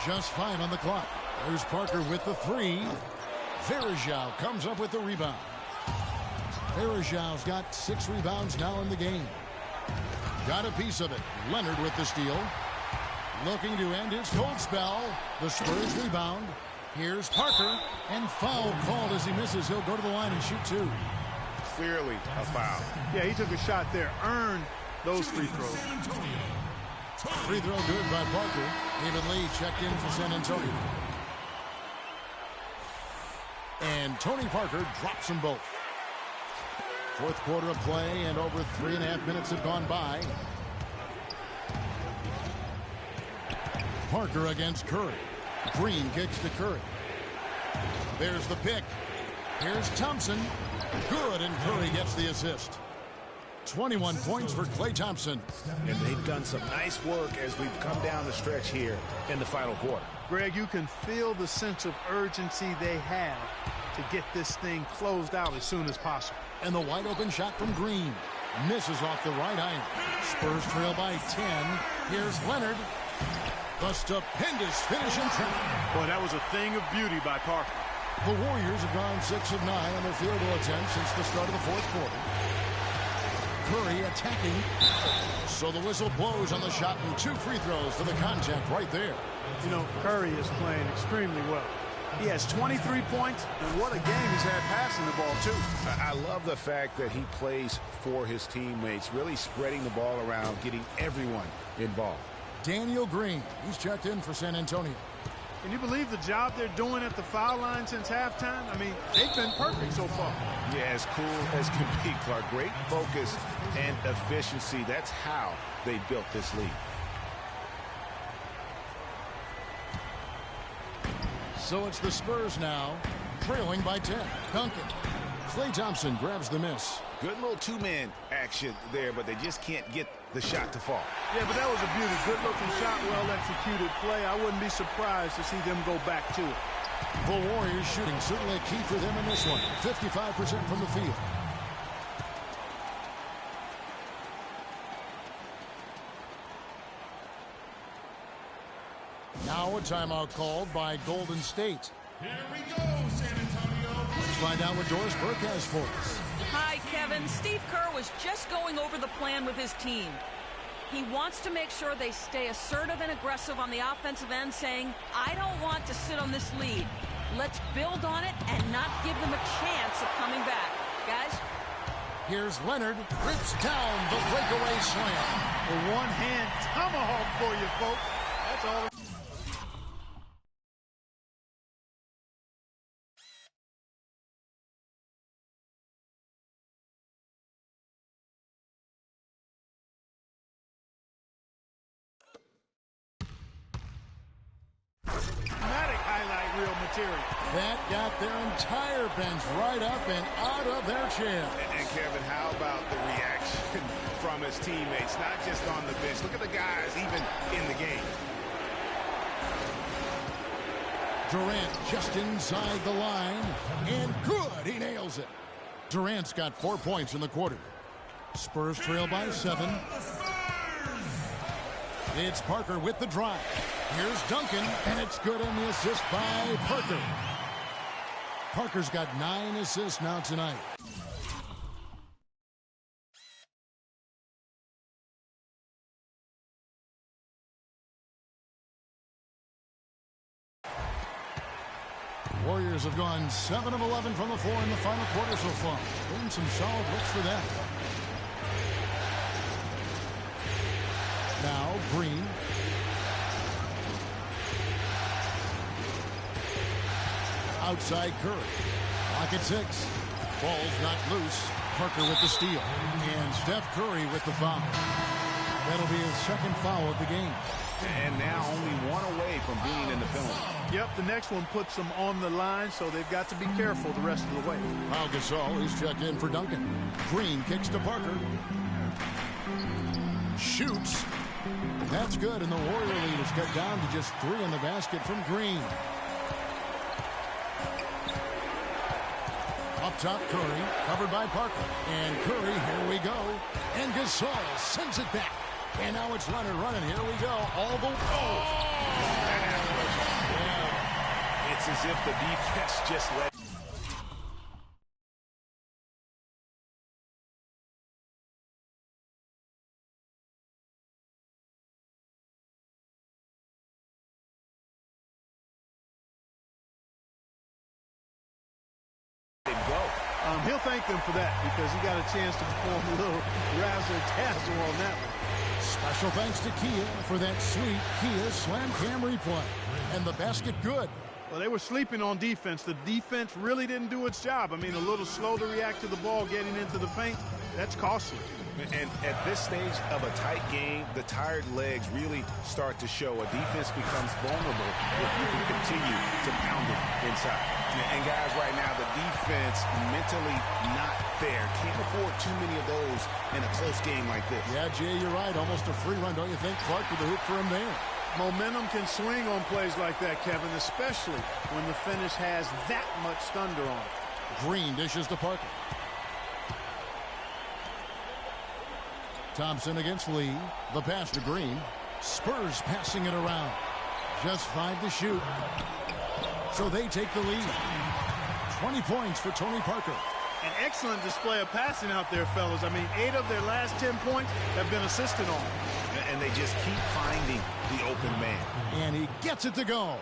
Just 5 on the clock. There's Parker with the 3. Varejão comes up with the rebound. Varejão's got 6 rebounds now in the game. Got a piece of it. Leonard with the steal. Looking to end his cold spell. The Spurs rebound. Here's Parker. And foul called as he misses. He'll go to the line and shoot 2. Clearly a foul. Yeah, he took a shot there. Earned those free throws. Free throw good by Parker. David Lee checked in for San Antonio. And Tony Parker drops them both. Fourth quarter of play, and over 3.5 minutes have gone by. Parker against Curry. Green kicks to Curry. There's the pick. Here's Thompson. Good, and Curry gets the assist. 21 points for Klay Thompson. And they've done some nice work as we've come down the stretch here in the final quarter. Greg, you can feel the sense of urgency they have to get this thing closed out as soon as possible. And the wide open shot from Green. Misses off the right iron. Spurs trail by 10. Here's Leonard. The stupendous finish and trap. Boy, that was a thing of beauty by Parker. The Warriors have gone 6 of 9 on their field goal attempts since the start of the fourth quarter. Curry attacking. So the whistle blows on the shot, and 2 free throws for the contact right there. You know, Curry is playing extremely well. He has 23 points, and what a game he's had passing the ball, too. I love the fact that he plays for his teammates, really spreading the ball around, getting everyone involved. Daniel Green, he's checked in for San Antonio. Can you believe the job they're doing at the foul line since halftime? I mean, they've been perfect so far. Yeah, as cool as can be, Clark. Great focus and efficiency. That's how they built this lead. So it's the Spurs now, trailing by 10. Duncan. Klay Thompson grabs the miss. Good little two-man action there, but they just can't get the shot to fall. Yeah, but that was a beauty. Good-looking shot, well-executed play. I wouldn't be surprised to see them go back to it. The Warriors shooting certainly a key for them in this one. 55% from the field. Now a timeout called by Golden State. Here we go, San Antonio. Let's find out what Doris Burke has for us. Hi, Kevin. Steve Kerr was just going over the plan with his team. He wants to make sure they stay assertive and aggressive on the offensive end, saying, I don't want to sit on this lead. Let's build on it and not give them a chance of coming back. Guys? Here's Leonard. Rips down the breakaway slam. A one-hand tomahawk for you, folks. That's all. Highlight reel material. That got their entire bench right up and out of their chair. And Kevin, how about the reaction from his teammates, not just on the bench. Look at the guys even in the game. Durant just inside the line, and good, he nails it. Durant's got 4 points in the quarter. Spurs trail by 7. It's Parker with the drive. Here's Duncan, and it's good, and the assist by Parker. Parker's got 9 assists now tonight. Warriors have gone 7 of 11 from the floor in the final quarter so far. Been some solid looks for them. Now Green. Outside Curry. Clock at 6. Ball's not loose. Parker with the steal. And Steph Curry with the foul. That'll be his second foul of the game. And now only one away from being in the penalty. Yep, the next one puts them on the line, so they've got to be careful the rest of the way. Pau Gasol is checked in for Duncan. Green kicks to Parker. Shoots. That's good, and the Warrior lead is cut down to just 3 in the basket from Green. Up top, Curry, covered by Parker. And Curry, here we go. And Gasol sends it back. And now it's Leonard running. Here we go. All the way. Yeah. It's as if the defense just let. He'll thank them for that because he got a chance to perform a little razzle-dazzle on that one. Special thanks to Kia for that sweet Kia Slam Cam replay. And the basket good. Well, they were sleeping on defense. The defense really didn't do its job. I mean, a little slow to react to the ball getting into the paint. That's costly. And at this stage of a tight game, the tired legs really start to show. A defense becomes vulnerable if you can continue to pound it inside. And guys, right now, the defense mentally not there. Can't afford too many of those in a close game like this. Yeah, Jay, you're right. Almost a free run, don't you think? Clark with the hoop for him there. Momentum can swing on plays like that, Kevin, especially when the finish has that much thunder on it. Green dishes to Parker. Thompson against Lee. The pass to Green. Spurs passing it around. Just 5 to shoot. So they take the lead. 20 points for Tony Parker. An excellent display of passing out there, fellas. I mean, 8 of their last 10 points have been assisted on. And they just keep finding the open man. And he gets it to go.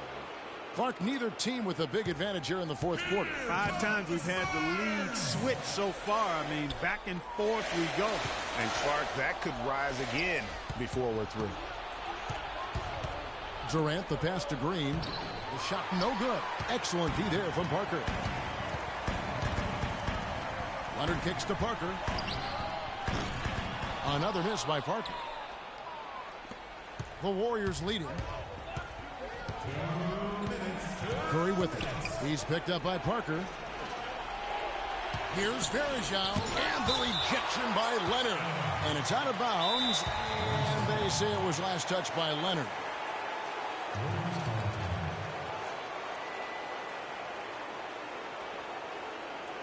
Clark, neither team with a big advantage here in the fourth quarter. 5 times we've had the lead switch so far. I mean, back and forth we go. And Clark, that could rise again before we're through. Durant, the pass to Green. The shot no good. Excellent D there from Parker. Leonard kicks to Parker. Another miss by Parker. The Warriors leading. Curry with it. He's picked up by Parker. Here's Verjao, and the rejection by Leonard. And it's out of bounds, and they say it was last touched by Leonard.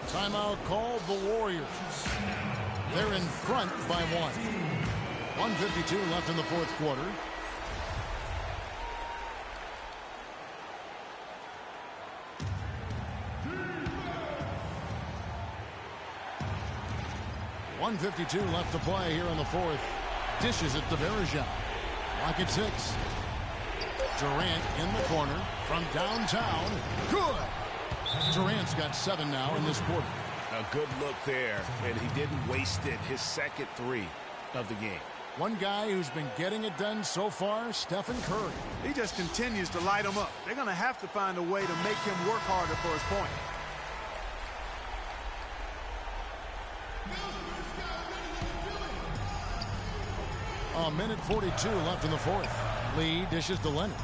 Timeout called the Warriors. They're in front by 1. 1:52 left in the fourth quarter. .152 left to play here in the fourth. Dishes it to Verjao. Rocket 6. Durant in the corner from downtown. Good. Durant's got 7 now in this quarter. A good look there, and he didn't waste it. His second 3 of the game. One guy who's been getting it done so far, Stephen Curry. He just continues to light him up. They're going to have to find a way to make him work harder for his point. A minute 42 left in the fourth. Lee dishes to Leonard.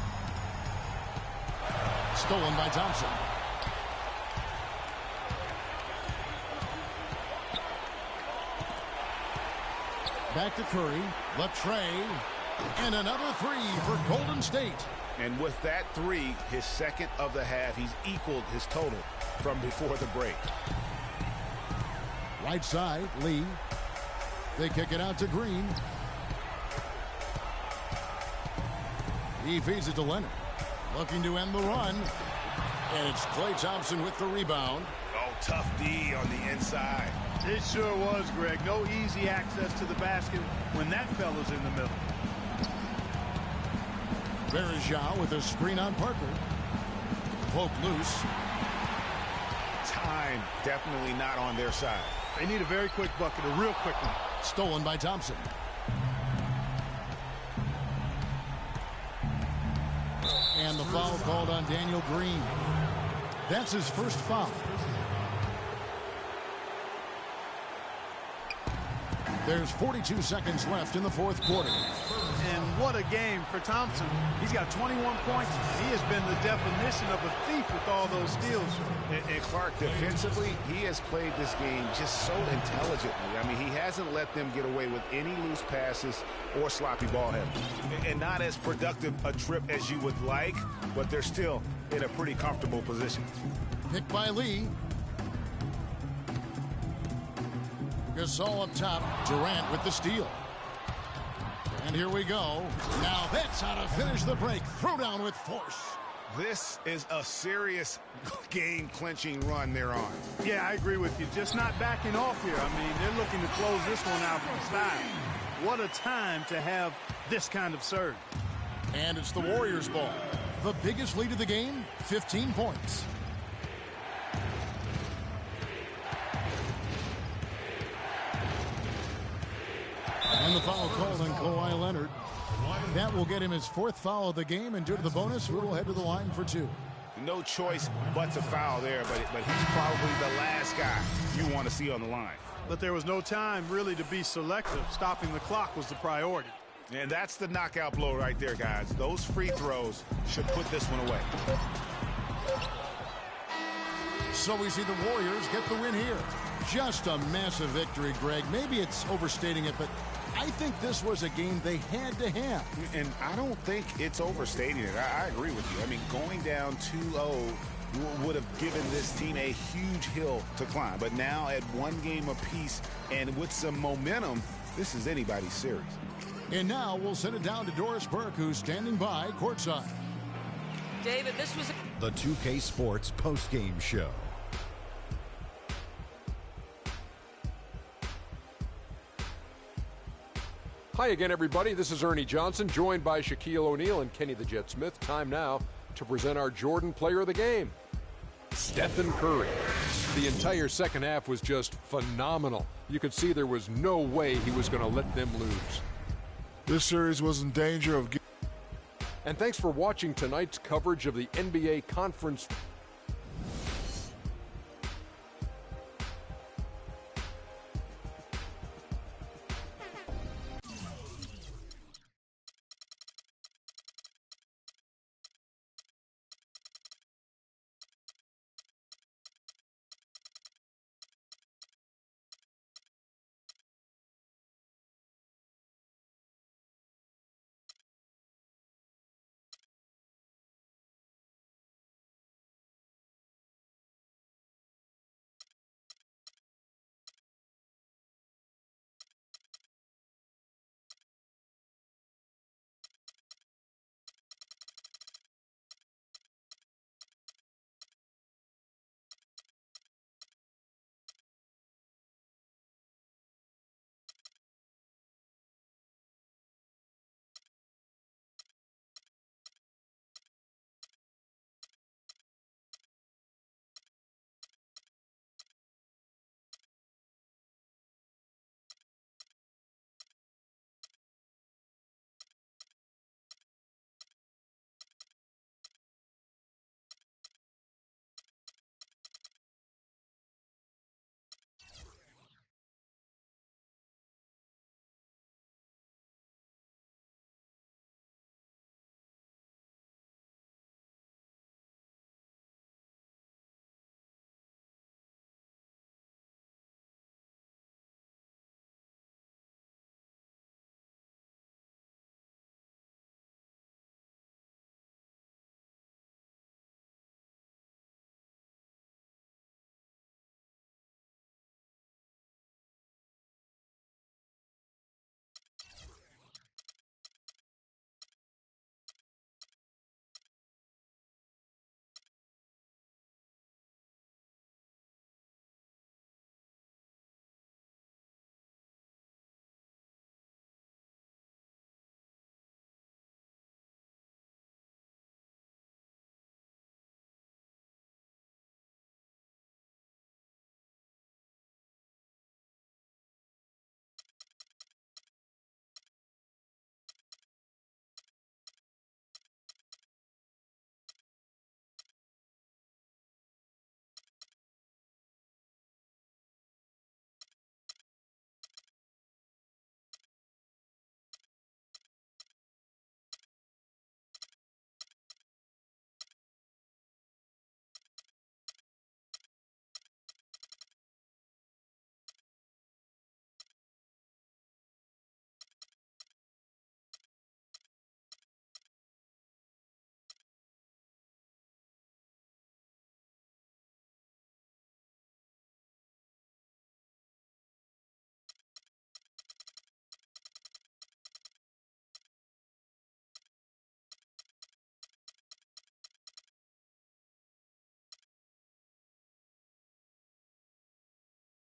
Stolen by Thompson. Back to Curry. The tray. And another 3 for Golden State. And with that 3, his second of the half, he's equaled his total from before the break. Right side, Lee. They kick it out to Green. He feeds it to Leonard. Looking to end the run. And it's Klay Thompson with the rebound. Oh, tough D on the inside. It sure was, Greg. No easy access to the basket when that fella's in the middle. Verjao with a screen on Parker. Poke loose. Time definitely not on their side. They need a very quick bucket, a real quick one. Stolen by Thompson. And the foul called on Daniel Green. That's his first foul. There's 42 seconds left in the fourth quarter. And what a game for Thompson. He's got 21 points. He has been the definition of a thief with all those steals. And Clark, defensively, he has played this game just so intelligently. I mean, he hasn't let them get away with any loose passes or sloppy ball handling. And not as productive a trip as you would like, but they're still in a pretty comfortable position. Picked by Lee. Gasol up top. Durant with the steal. And here we go. Now that's how to finish the break. Throw down with force. This is a serious game-clinching run they're on. Yeah, I agree with you. Just not backing off here. I mean, they're looking to close this one out in style. What a time to have this kind of surge. And it's the Warriors' ball. The biggest lead of the game, 15 points. And the foul called on Kawhi Leonard. That will get him his 4th foul of the game, and due to the bonus, we will head to the line for 2. No choice but to foul there, but he's probably the last guy you want to see on the line. But there was no time really to be selective. Stopping the clock was the priority. And that's the knockout blow right there, guys. Those free throws should put this one away. So we see the Warriors get the win here. Just a massive victory, Greg. Maybe it's overstating it, but I think this was a game they had to have. And I don't think it's overstating it. I agree with you. I mean, going down 2-0 would have given this team a huge hill to climb. But now at one game apiece and with some momentum, this is anybody's series. And now we'll send it down to Doris Burke, who's standing by courtside. David, this was The 2K Sports postgame show. Hi again, everybody. This is Ernie Johnson, joined by Shaquille O'Neal and Kenny the Jet Smith. Time now to present our Jordan Player of the Game, Stephen Curry. The entire second half was just phenomenal. You could see there was no way he was going to let them lose. This series was in danger of And thanks for watching tonight's coverage of the NBA Conference